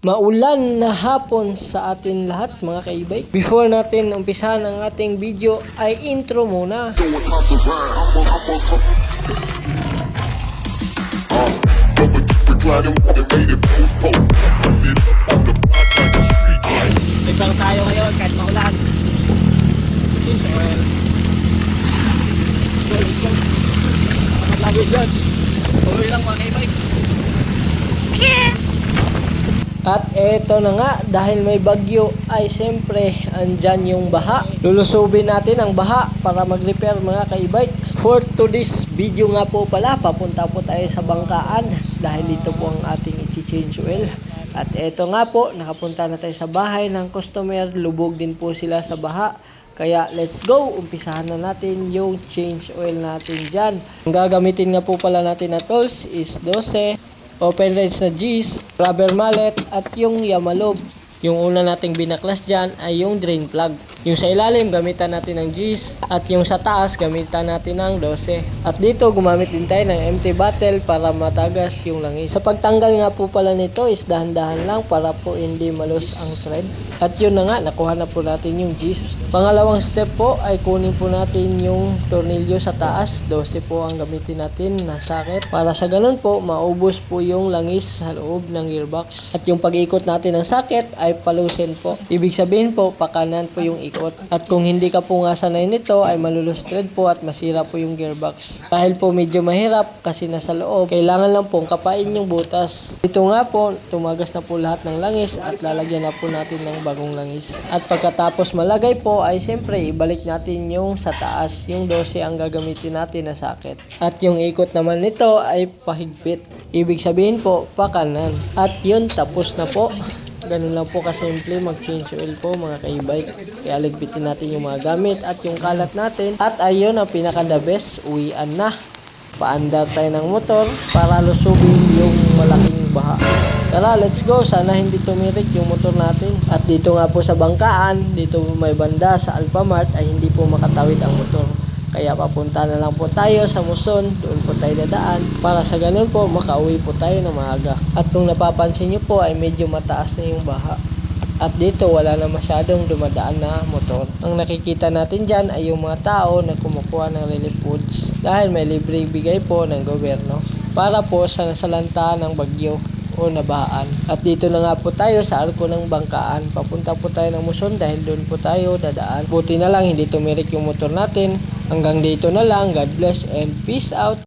Maulan na hapon sa atin lahat mga kaibay. Before natin umpisahan ang ating video ay intro muna. Nagbang tayo ngayon kahit maulan. Since oil. Dapat lagi dyan. Tuloy lang mga kaibay. At eto na nga, dahil may bagyo ay siyempre andyan yung baha. Lulusubin natin ang baha para mag-repair mga ka-e-bike. For today's video nga po pala, papunta po tayo sa bangkaan dahil dito po ang ating i-change oil. At eto nga po, nakapunta na tayo sa bahay ng customer. Lubog din po sila sa baha. Kaya let's go, umpisahan na natin yung change oil natin dyan. Ang gagamitin nga po pala natin na tools is 12, open range na G's, rubber mallet at yung Yamalob. Yung una nating binaklas dyan ay yung drain plug. Yung sa ilalim gamitan natin ng G's at yung sa taas gamitan natin ng 12. At dito gumamit din tayo ng empty bottle para matagas yung langis. Sa pagtanggal nga po pala nito is dahan-dahan lang para po hindi malus ang thread. At yun na nga, nakuha na po natin yung G's. Pangalawang step po ay kunin po natin yung tornilyo sa taas. 12 po ang gamitin natin na socket. Para sa ganun po, maubos po yung langis sa loob ng gearbox. At yung pag-ikot natin ng socket ay palusin po. Ibig sabihin po, pakanan po yung ikot. At kung hindi ka po nga sanay nito, ay malulus thread po at masira po yung gearbox. Dahil po medyo mahirap kasi nasa loob, kailangan lang pong kapain yung butas. Ito nga po, tumagas na po lahat ng langis at lalagyan na po natin ng bagong langis. At pagkatapos malagay po, ay siyempre ibalik natin yung sa taas. Yung 12 ang gagamitin natin na socket. At yung ikot naman nito ay pahigpit. Ibig sabihin po, pakanan. At yun, tapos na po. Ganun lang po kasimple mag-change oil po mga ka-e-bike. Kaya ligpitin natin yung mga gamit at yung kalat natin. At ayun ang pinaka-the best, uwian na. Paandar tayo ng motor para lusubin yung malaking baha. Tara, let's go. Sana hindi tumirik yung motor natin. At dito nga po sa bangkaan, dito may banda sa Alphamart ay hindi po makatawid ang motor. Kaya papunta na lang po tayo sa Muson, doon po tayo dadaan para sa ganun po makauwi po tayo ng maaga. At kung napapansin nyo po ay medyo mataas na yung baha. At dito wala na masyadong dumadaan na motor. Ang nakikita natin dyan ay yung mga tao na kumukuha ng relief goods dahil may libreng bigay po ng gobyerno para po sa nasalanta ng bagyo o nabahaan. At dito na nga po tayo sa arko ng bangkaan. Papunta po tayo ng Muson dahil doon po tayo dadaan. Buti na lang hindi tumirik yung motor natin. Hanggang dito na lang. God bless and peace out.